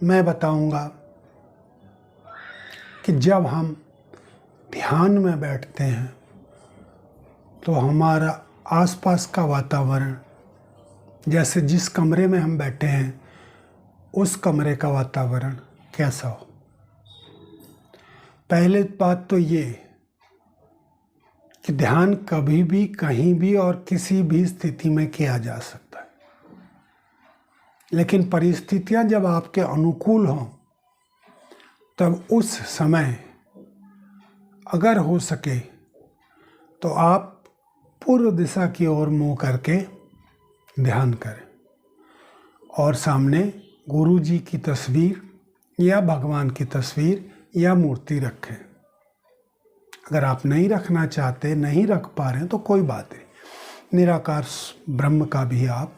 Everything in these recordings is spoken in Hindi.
मैं बताऊंगा कि जब हम ध्यान में बैठते हैं तो हमारा आसपास का वातावरण, जैसे जिस कमरे में हम बैठे हैं उस कमरे का वातावरण कैसा हो। पहले बात तो ये कि ध्यान कभी भी कहीं भी और किसी भी स्थिति में किया जा सकता है, लेकिन परिस्थितियां जब आपके अनुकूल हों तब उस समय अगर हो सके तो आप पूर्व दिशा की ओर मुंह करके ध्यान करें और सामने गुरु जी की तस्वीर या भगवान की तस्वीर या मूर्ति रखें। अगर आप नहीं रखना चाहते, नहीं रख पा रहे हैं तो कोई बात नहीं, निराकार ब्रह्म का भी आप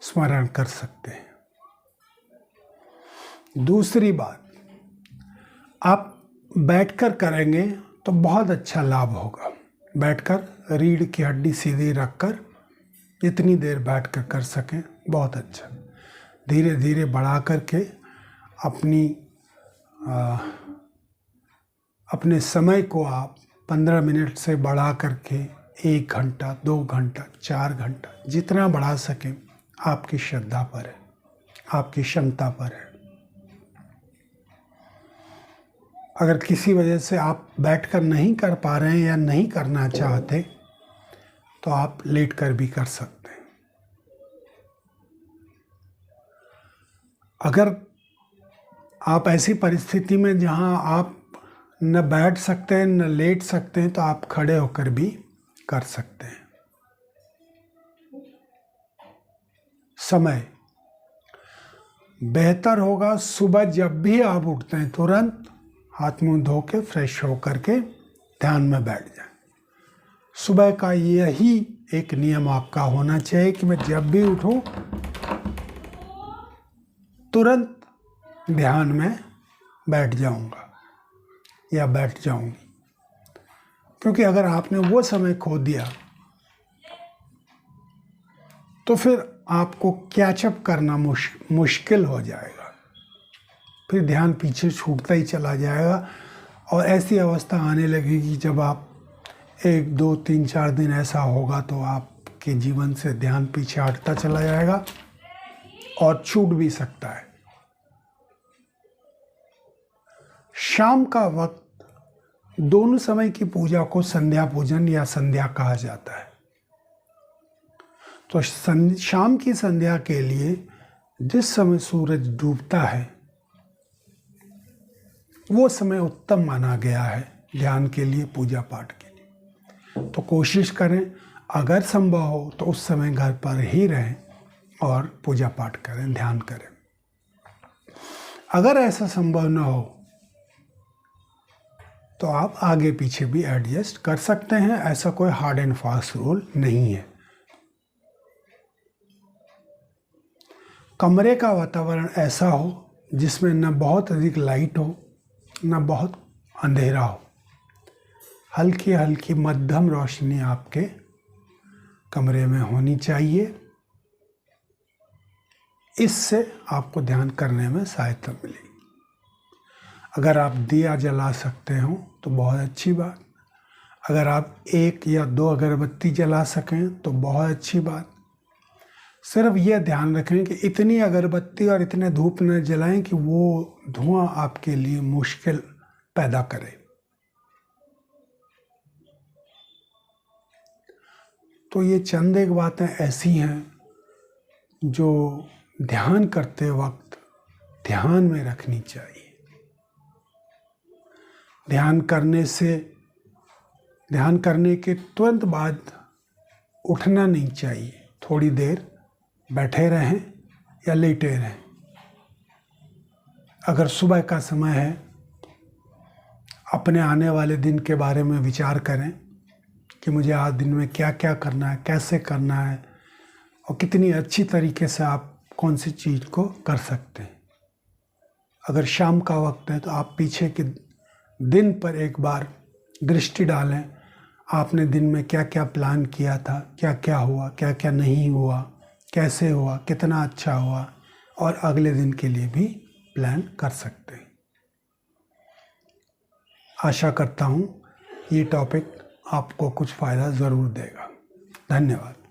स्मरण कर सकते हैं। दूसरी बात, आप बैठकर करेंगे तो बहुत अच्छा लाभ होगा। बैठकर रीढ़ की हड्डी सीधी रखकर जितनी देर बैठकर कर सकें बहुत अच्छा। धीरे धीरे बढ़ा करके अपने समय को आप 15 मिनट से बढ़ा करके 1 घंटा, 2 घंटा, 4 घंटा, जितना बढ़ा सकें आपकी श्रद्धा पर है, आपकी क्षमता पर है। अगर किसी वजह से आप बैठकर नहीं कर पा रहे हैं या नहीं करना चाहते तो आप लेटकर भी कर सकते हैं। अगर आप ऐसी परिस्थिति में जहां आप न बैठ सकते हैं न लेट सकते हैं तो आप खड़े होकर भी कर सकते हैं। समय बेहतर होगा सुबह जब भी आप उठते हैं तुरंत हाथ मुंह धो के फ्रेश होकर के ध्यान में बैठ जाएं। सुबह का यही एक नियम आपका होना चाहिए कि मैं जब भी उठूं तुरंत ध्यान में बैठ जाऊंगा या बैठ जाऊंगी। क्योंकि अगर आपने वो समय खो दिया तो फिर आपको कैचअप करना मुश्किल हो जाएगा, फिर ध्यान पीछे छूटता ही चला जाएगा और ऐसी अवस्था आने लगेगी जब आप 1, 2, 3, 4 दिन ऐसा होगा तो आपके जीवन से ध्यान पीछे हटता चला जाएगा और छूट भी सकता है। शाम का वक्त दोनों समय की पूजा को संध्या पूजन या संध्या कहा जाता है। तो शाम की संध्या के लिए जिस समय सूरज डूबता है वो समय उत्तम माना गया है ध्यान के लिए, पूजा पाठ के लिए। तो कोशिश करें अगर संभव हो तो उस समय घर पर ही रहें और पूजा पाठ करें, ध्यान करें। अगर ऐसा संभव न हो तो आप आगे पीछे भी एडजस्ट कर सकते हैं, ऐसा कोई हार्ड एंड फास्ट रूल नहीं है। कमरे का वातावरण ऐसा हो जिसमें न बहुत अधिक लाइट हो न बहुत अंधेरा हो, हल्की हल्की मध्यम रोशनी आपके कमरे में होनी चाहिए। इससे आपको ध्यान करने में सहायता मिलेगी। अगर आप दिया जला सकते हो तो बहुत अच्छी बात, अगर आप 1 या 2 अगरबत्ती जला सकें तो बहुत अच्छी बात। सिर्फ यह ध्यान रखें कि इतनी अगरबत्ती और इतने धूप न जलाएं कि वो धुआं आपके लिए मुश्किल पैदा करे। तो ये चंद एक बातें ऐसी हैं जो ध्यान करते वक्त ध्यान में रखनी चाहिए। ध्यान करने के तुरंत बाद उठना नहीं चाहिए, थोड़ी देर बैठे रहें या लेटे रहें। अगर सुबह का समय है अपने आने वाले दिन के बारे में विचार करें कि मुझे आज दिन में क्या क्या करना है, कैसे करना है और कितनी अच्छी तरीके से आप कौन सी चीज़ को कर सकते हैं। अगर शाम का वक्त है तो आप पीछे के दिन पर एक बार दृष्टि डालें, आपने दिन में क्या क्या प्लान किया था, क्या क्या हुआ, क्या क्या नहीं हुआ, कैसे हुआ, कितना अच्छा हुआ, और अगले दिन के लिए भी प्लान कर सकते हैं। आशा करता हूँ ये टॉपिक आपको कुछ फ़ायदा ज़रूर देगा। धन्यवाद।